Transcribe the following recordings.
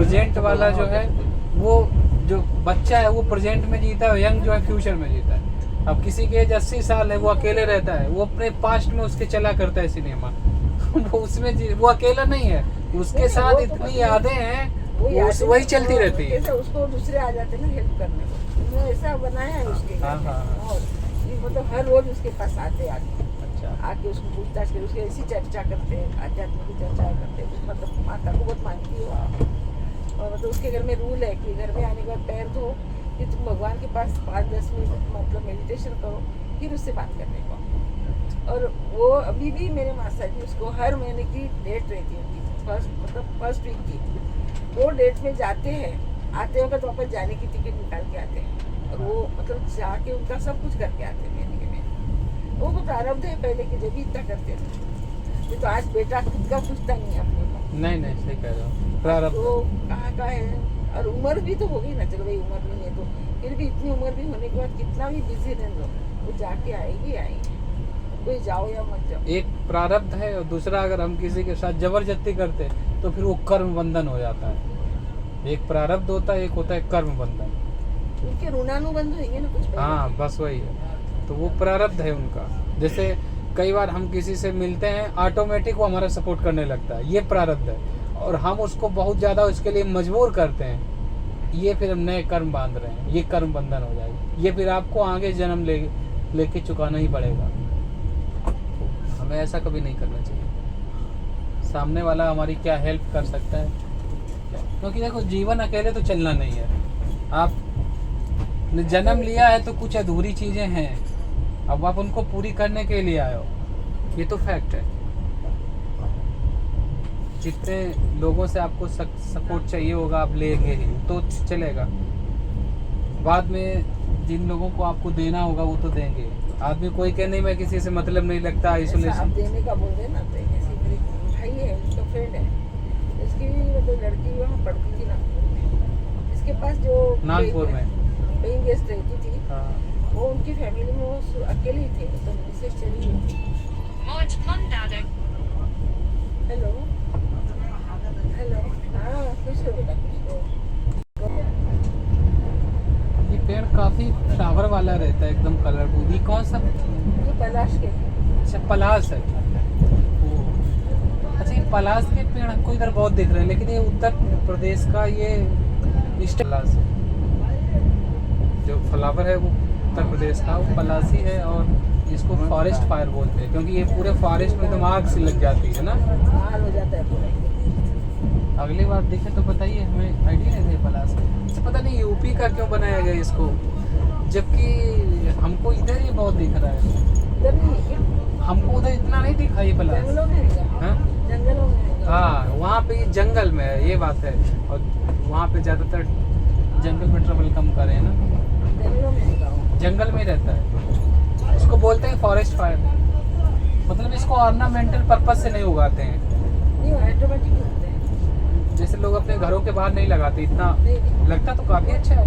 Present वाला जो है वो जो बच्चा है वो प्रेजेंट में जीता है, यंग जो है फ्यूचर में जीता है। अब किसी के एज 80 साल है, वो अकेले रहता है, वो अपने पास्ट में उसके चला करता है सिनेमा वो उसमें वो अकेला नहीं है, उसके साथ इतनी यादें हैं, वही चलती रहती है। उसको दूसरे आ जाते हैं ना हेल्प करने को, उन्होंने ऐसा बनाया है उसके। हाँ, मतलब हर रोज उसके पास आते आके उसको पूछताछ कर, उसकी ऐसी चर्चा करते हैं, आध्यात्म की चर्चा करते हैं। मतलब माता को बहुत मानती है और मतलब उसके घर में रूल है कि घर में आने के बाद पैर धो, कि तुम भगवान के पास 5-10 मिनट मतलब मेडिटेशन करो, फिर उससे बात करने को। और वो अभी भी मेरे मासा जी उसको हर महीने की डेट रहती है उनकी, फर्स्ट वीक की, वो डेट में जाते हैं, आते वक्त वापस जाने की टिकट निकाल के आते हैं और वो मतलब जाके उनका सब कुछ करके आते हैं महीने के में। वो तो प्रारब्ध है पहले के, जब भी इतना करते थे। ये तो आज बेटा खुद का पूछता नहीं है अपने को। नहीं सही कह रहे हो, प्रारब्ध तो कहाँ का है। और उम्र भी तो होगी ना, चलो भाई उम्र नहीं है तो फिर भी इतनी उम्र भी होने के बाद कितना भी बिजी रह लो, वो जाके आएगी। कोई जाओ या मत जाओ, एक प्रारब्ध है। और दूसरा, अगर हम किसी के साथ जबरदस्ती करते तो फिर वो कर्म बंधन हो जाता है। एक प्रारब्ध होता है, एक होता है कर्म बंधन। उनके ऋणानुबंध होंगे ना कुछ। हाँ बस वही है, तो वो प्रारब्ध है उनका। जैसे कई बार हम किसी से मिलते हैं, ऑटोमेटिक वो हमारा सपोर्ट करने लगता है, ये प्रारब्ध है। और हम उसको बहुत ज़्यादा उसके लिए मजबूर करते हैं, ये फिर हम नए कर्म बांध रहे हैं, ये कर्म बंधन हो जाएगी। ये फिर आपको आगे जन्म लेके चुकाना ही पड़ेगा। हमें ऐसा कभी नहीं करना चाहिए। सामने वाला हमारी क्या हेल्प कर सकता है, क्योंकि देखो जीवन अकेले तो चलना नहीं है। आपने जन्म लिया है तो कुछ अधूरी चीज़ें हैं, अब आप उनको पूरी करने के लिए आए हो, ये तो फैक्ट है। जितने लोगों से आपको सपोर्ट चाहिए होगा आप लेंगे ही तो चलेगा, बाद में जिन लोगों को आपको देना होगा वो तो देंगे। आदमी कोई कहे नहीं मैं किसी से मतलब नहीं लगता, आइसोलेशन देने का बोल रहे ना। तो ऐसे मेरे भाई है, उसका फ्रेंड है, इसकी मतलब लड़की वहाँ पढ़ती थी ना, इसके पास जो नागपुर में पेइंग गेस्ट रहती थी। वो उनकी फैमिली में वो अकेले ही थे, तो मिसेस चली गई। हेलो हाँ, खुश हो बेटा, खुश हो। ये पेड़ काफी फ्लावर वाला रहता है, एकदम कलरफुल। ये कौन सा? ये पलाश के। अच्छा पलाश है। अच्छा ये पलाश के पेड़ हमको इधर बहुत दिख रहे हैं, लेकिन ये उत्तर प्रदेश का ये पलाश है। जो फ्लावर है वो उत्तर प्रदेश का वो पलाशी है, और इसको फॉरेस्ट फायर बोलते हैं, क्योंकि ये पूरे फॉरेस्ट में तो आग सी लग जाती है ना, आग हो जाता है पूरा। अगली बार देखें तो बताइए, हमें आइडिया नहीं था पलाश का। पता नहीं यूपी का क्यों बनाया गया इसको, जबकि हमको इधर ही बहुत दिख रहा है। इधर नहीं है क्या? हमको उधर इतना नहीं दिखा ये पलाश। जंगलों में है क्या? जंगलों में है। हाँ वहाँ पे जंगल में है, ये बात है। और वहाँ पे ज़्यादातर जंगल में ट्रेवल कम करे है ना, जंगलों में है, जंगल में रहता है। इसको बोलते हैं फॉरेस्ट फायर, मतलब इसको ऑर्नामेंटल पर्पज से नहीं उगाते हैं। नहीं, ऑटोमेटिक होते हैं। जैसे लोग अपने घरों के बाहर नहीं लगाते, इतना लगता तो काफी अच्छा है।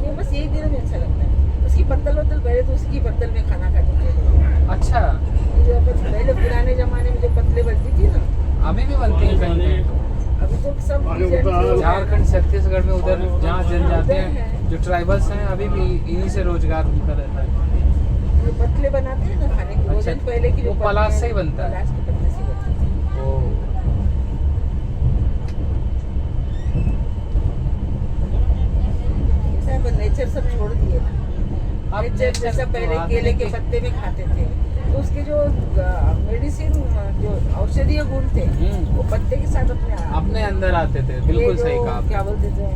ये बस एक दिन में अच्छा लगता है। उसकी पत्तल पहले तो उसकी पत्तल में खाना खाते थे। अच्छा, पहले पुराने जमाने में जो पत्तलें बनती थी ना, अभी भी बनती है कहीं कहीं। अभी तो सब झारखंड छत्तीसगढ़ में उधर जहाँ जनजाति हैं, जो ट्राइबल्स हैं, अभी भी इन्हीं से रोजगार उनका रहता है। जो पत्तलें बनाते हैं ना खाने की, अच्छा, पहले की वो पलाश से ही बनता है। पलाश के पत्ते से बनती थी। नेचर सब छोड़ दिए ना। नेचर जैसा पहले केले के पत्ते में खाते थे, तो उसके जो मेडिसिन जो औषधीय गुण थे वो पत्ते के साथ अपने अंदर आते थे। बिल्कुल सही कहा। क्या बोलते थे,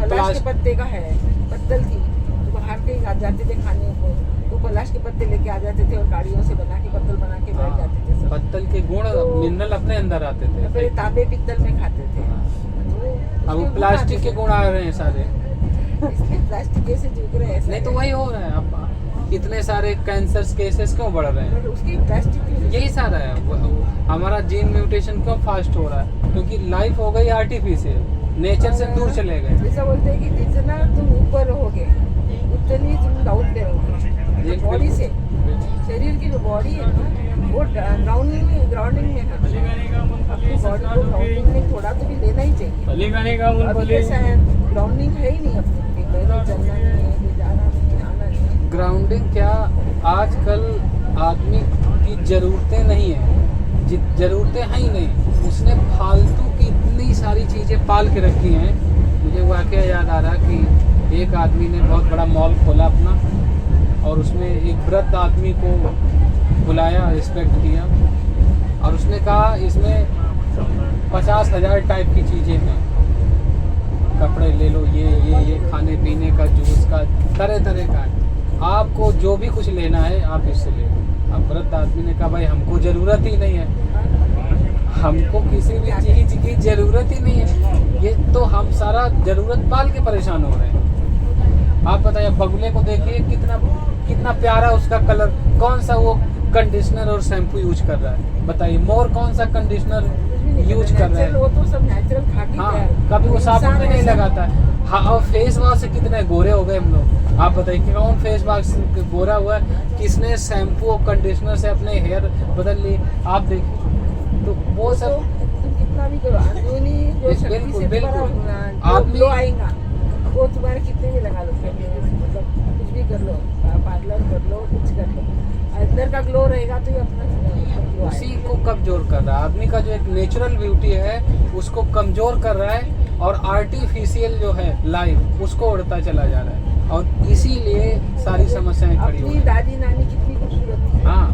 पलाश के पत्ते का है पत्तल थी, तो बाहर के जाते थे खाने को, तो पलाश के पत्ते लेके आ जाते थे और काड़ियों से बना के पत्तल बना के बैठ जाते थे। पत्तल के गुण मिनरल अपने अंदर आते थे। पहले तांबे पित्तल में खाते थे, अब प्लास्टिक के गुण आ रहे हैं सारे। प्लास्टिक कैसे झुक रहे हैं? नहीं तो वही हो रहा है, अब इतने सारे कैंसर केसेस क्यों बढ़ रहे हैं? उसकी प्लास्टिक यही सारा है। हमारा जीन म्यूटेशन क्यों फास्ट हो रहा है? क्योंकि लाइफ हो गई आर्टिफिशियल, नेचर से दूर चले गए। ऐसा बोलते हैं कि जितना तुम ऊपर रहोगे उतनी तुम डाउन पे रहोगे। बॉडी से, शरीर की जो बॉडी है ना, वो ग्राउंडिंग में करते हैं। अपनी बॉडी को ग्राउंडिंग में थोड़ा तो भी लेना ही चाहिए। अभी कैसा है, ग्राउंडिंग है ही नहीं अपनी, पैदल चलना नहीं है, कहीं जाना नहीं है, आना नहीं है। ग्राउंडिंग क्या, आजकल आदमी की ज़रूरतें नहीं है, ज़रूरतें हैं ही नहीं, उसने फालतू की इतनी सारी चीज़ें पाल के रखी हैं। मुझे वाकया याद आ रहा कि एक आदमी ने बहुत बड़ा मॉल खोला अपना, और उसमें एक वृद्ध आदमी को बुलाया, रिस्पेक्ट किया, और उसने कहा इसमें 50,000 टाइप की चीज़ें हैं, कपड़े ले लो, ये खाने पीने का, जूस का, तरह तरह का है, आपको जो भी कुछ लेना है आप इससे ले लो। अब वृद्ध आदमी ने कहा भाई हमको ज़रूरत ही नहीं है, हमको किसी भी चीज़ की ज़रूरत ही नहीं है, ये तो हम सारा ज़रूरत पाल के परेशान हो रहे हैं। आप बताइए, बगुले को देखिए कितना प्यारा उसका कलर, कौन सा वो कंडीशनर और शैम्पू यूज कर रहा है, बताइए। मोर कौन सा कंडीशनर यूज कर रहा है, वो तो सब नेचुरल खाके हाँ, कभी वो साबुन भी नहीं लगाता है। हाँ, और फेस वॉश से कितने गोरे हो गए हम लोग, आप बताइए कि कौन फेस वॉश से गोरा हुआ है, किसने शैम्पू और कंडीशनर से अपने हेयर बदल लिए, आप देखिए। तो वो सब तुम कितना भी करो, जो शक्ति से आदमी आएगा वो तुम्हारे कितने भी लगा लो, मतलब कुछ भी कर लो, पार्लर कर लो, कुछ कर लो, अंदर का ग्लो रहेगा तो ये अपना उसी को कमजोर कर रहा है। आदमी का जो एक नेचुरल ब्यूटी है उसको कमजोर कर रहा है, और आर्टिफिशियल जो है लाइफ उसको उड़ता चला जा रहा है, और इसीलिए सारी समस्याएं खड़ी हो रही हैं। दादी नानी कितनी खूबसूरत थी, हाँ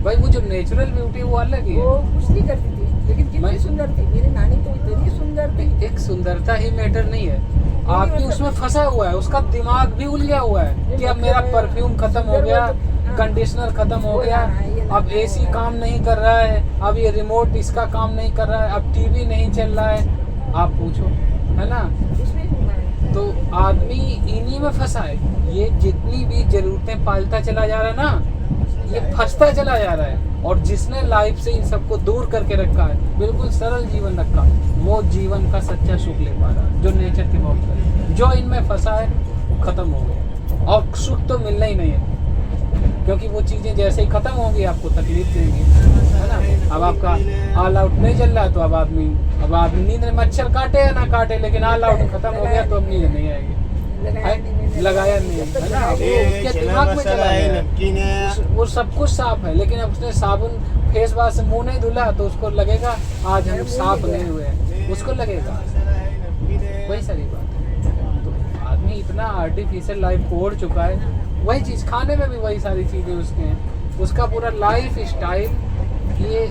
भाई, वो जो नेचुरल ब्यूटी वो अलग ही है, वो कुछ नहीं करती थी, लेकिन कितनी सुंदर थी। मेरी नानी तो इतनी सुंदर थी। एक सुंदरता ही मैटर नहीं है, आदमी उसमें फंसा हुआ है, उसका दिमाग भी उलझा हुआ है कि अब मेरा परफ्यूम खत्म हो गया, कंडीशनर खत्म हो गया, अब एसी काम नहीं कर रहा है, अब ये रिमोट इसका काम नहीं कर रहा है, अब टीवी नहीं चल रहा है, आप पूछो, है ना। तो आदमी इन्हीं में फंसा है, ये जितनी भी जरूरतें पालता चला जा रहा है ना, ये फंसता चला जा रहा है। और जिसने लाइफ से इन सबको दूर करके रखा है, बिल्कुल सरल जीवन रखा, वो जीवन का सच्चा सुख ले पा रहा है, जो नेचर की मौत करे। जो इनमें फंसा है खत्म हो गया, और सुख तो मिलना ही नहीं है, क्योंकि वो चीज़ें जैसे ही खत्म होंगी आपको तकलीफ देंगी, है ना। अब आपका ऑल आउट नहीं चल रहा, तो अब आदमी नींद में मच्छर काटे या ना काटे, लेकिन ऑल आउट खत्म हो गया तो अब नींद नहीं आएगी, लगाया नहीं है ना, उसके दिमाग में चला गया, वो सब कुछ साफ है, लेकिन अब उसने साबुन फेस वॉश से मुंह नहीं धुला तो उसको लगेगा आज हम साफ नहीं हुए, उसको लगेगा। वही सारी बात है। तो आदमी इतना आर्टिफिशियल लाइफ को ओढ़ चुका है, वही चीज़ खाने में भी वही सारी चीज़ें उसके हैं, उसका पूरा लाइफ स्टाइल ये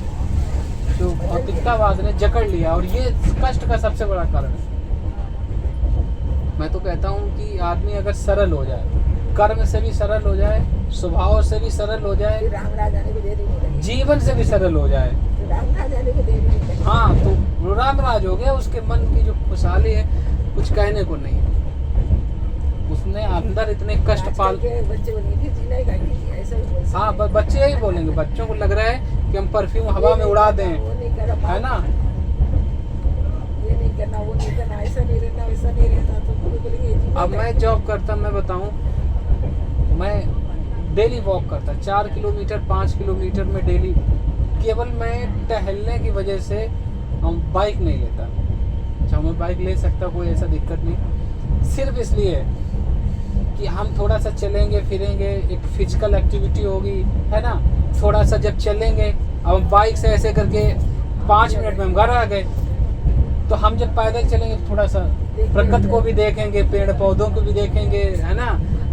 जो भौतिकतावाद ने जकड़ लिया, और ये कष्ट का सबसे बड़ा कारण है। मैं तो कहता हूँ कि आदमी अगर सरल हो जाए, कर्म से भी सरल हो जाए, स्वभाव से भी सरल हो जाए, जीवन से भी सरल हो जाए, हाँ, तो राम राज हो गया। उसके मन की जो खुशहाली है कुछ कहने को नहीं है। उसने अंदर इतने कष्ट पाल हाँ, बच्चे यही बोलेंगे, बच्चों को लग रहा है कि हम परफ्यूम हवा में उड़ा दें, है ना। वो नहीं करना, ऐसा नहीं रहना, वैसा नहीं रहना, तो अब मैं जॉब करता, मैं बताऊं, मैं डेली वॉक करता 4 किलोमीटर 5 किलोमीटर में डेली, केवल मैं टहलने की वजह से हम बाइक नहीं लेता। अच्छा, मैं बाइक ले सकता, कोई ऐसा दिक्कत नहीं, सिर्फ इसलिए कि हम थोड़ा सा चलेंगे फिरेंगे, एक फिजिकल एक्टिविटी होगी, है ना। थोड़ा सा जब चलेंगे, अब बाइक से ऐसे करके 5 मिनट में हम घर आ गए, तो हम जब पैदल चलेंगे थोड़ा सा प्रकृति को भी देखेंगे, पेड़ पौधों को भी देखेंगे, है ना,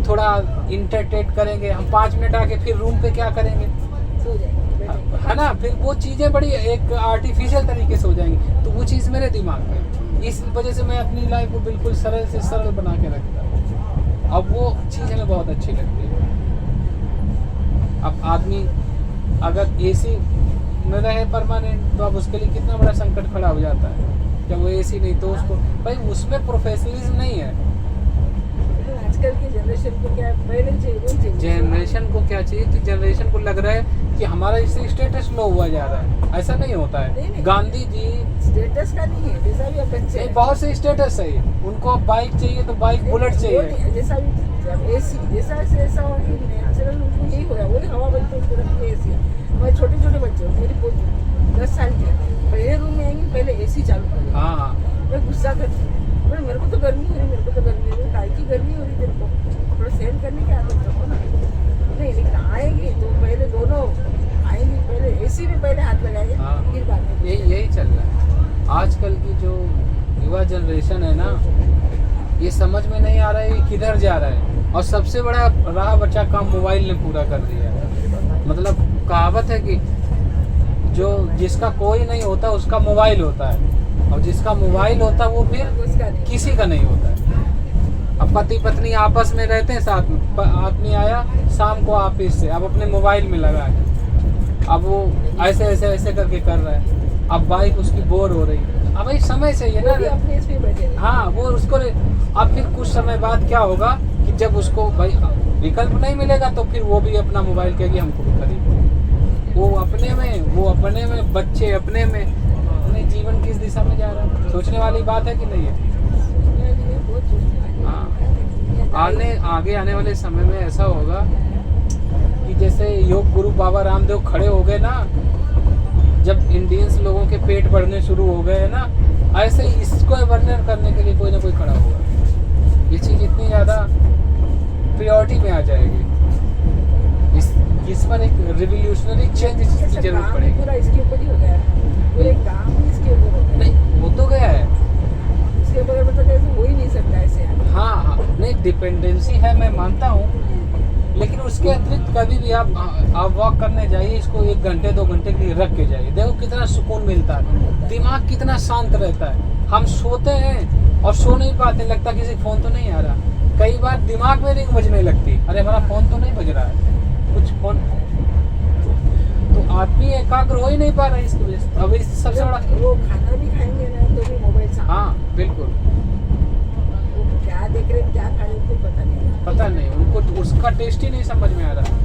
थोड़ा इंटरटेन करेंगे। हम 5 मिनट आके फिर रूम पे क्या करेंगे, है ना, फिर वो चीज़ें बड़ी एक आर्टिफिशियल तरीके से हो जाएंगी। तो वो चीज़ मेरे दिमाग में, इस वजह से मैं अपनी लाइफ को बिल्कुल सरल से सरल बना के रखता हूँ। अब वो चीज़ हमें बहुत अच्छी लगती है। अब आदमी अगर एसी में रहे परमानेंट, तो अब उसके लिए कितना बड़ा संकट खड़ा हो जाता है। जब वो एसी नहीं तो उसको भाई उसमें प्रोफेशनलिज्म नहीं है। आजकल की जनरेशन को क्या पहले चाहिए, जनरेशन को क्या चाहिए कि जनरेशन को लग रहा है कि हमारा इससे स्टेटस लो हुआ जा रहा है। ऐसा नहीं होता है। नहीं। गांधी जी स्टेटस का नहीं है, जैसा भी बच्चे बहुत से स्टेटस है, उनको बाइक चाहिए तो बाइक बुलेट चाहिए, जैसा भी अब एसी जैसा ऐसा हो कि नेचुरल उनको यही हो रहा है, वही हवा बनती है उसको रखते एसी। हमारे छोटे छोटे बच्चे हो, मेरी पोती 10 साल की है, पहले रूम में आएंगे पहले एसी चालू करेंगे। हाँ मैं गुस्सा करती हूँ, बोले मेरे को तो गर्मी हो रही, मेरे को तो गर्मी हो रही, काय की गर्मी हो रही तेरे को, थोड़ा सहन करने की आदत रखो ना। नहीं लेकिन आएंगे तो पहले दोनों आएंगे, पहले एसी में पहले हाथ लगाएंगे, हाँ। फिर बाद में। यही चल रहा है आजकल की जो युवा जनरेशन है ना, ये समझ में नहीं आ रहा है ये किधर जा रहा है। और सबसे बड़ा रहा बच्चा काम मोबाइल ने पूरा कर दिया है। मतलब कहावत है कि जो जिसका कोई नहीं होता उसका मोबाइल होता है, और जिसका मोबाइल होता है वो फिर किसी का नहीं होता है। अब पति पत्नी आपस में रहते हैं साथ में, आदमी आया शाम को ऑफिस से, अब अपने मोबाइल में लगा है, अब वो ऐसे ऐसे ऐसे करके कर रहा है। अब वाइफ उसकी बोर हो रही है, अब भाई समय चाहिए ना। अपने इसमें बैठे हैं। हाँ वो उसको अब फिर कुछ समय बाद क्या होगा कि जब उसको भाई विकल्प नहीं मिलेगा तो फिर वो भी अपना मोबाइल कहेगी हमको भी खरीदो। वो अपने में बच्चे अपने में, अपने जीवन किस दिशा में जा रहा है, सोचने वाली बात है कि नहीं है। हाँ आगे आने वाले समय में ऐसा होगा कि जैसे योग गुरु बाबा रामदेव खड़े हो गए ना, जब इंडियंस लोगों के पेट बढ़ने शुरू हो गए ना, ऐसे ही इसको वर्णन करने के लिए कोई ना कोई खड़ा होगा। ये चीज़ इतनी ज़्यादा प्रायोरिटी में आ जाएगी, इस पर एक रिवोल्यूशनरी चेंज की जरूरत पड़ेगी। पूरा इसके ऊपर ही हो गया है, पूरे काम ही इसके ऊपर हो गया। नहीं वो तो गया है, इसके बगैर मतलब कैसे हो ही नहीं सकता ऐसे। हाँ नहीं डिपेंडेंसी है मैं मानता हूँ, लेकिन उसके अतिरिक्त कभी भी आप वॉक करने जाइए, इसको 1 घंटे 2 घंटे के लिए रख के जाइए, देखो कितना सुकून मिलता है, दिमाग कितना शांत रहता है। हम सोते हैं और सो नहीं पाते, लगता किसी फोन तो नहीं आ रहा, कई बार दिमाग में रिंग बजने लगती, अरे हमारा फोन तो नहीं बज रहा है, कुछ फोन, तो आदमी एकाग्र हो ही नहीं पा रहा है इसकी वजह से। अब इस सबसे बड़ा वो खाना भी खाएंगे ना तो भी मोबाइल से। हाँ बिल्कुल, वो क्या देख रहे हैं क्या खा रहे हैं पता नहीं उनको उसका टेस्ट ही नहीं समझ में आ रहा।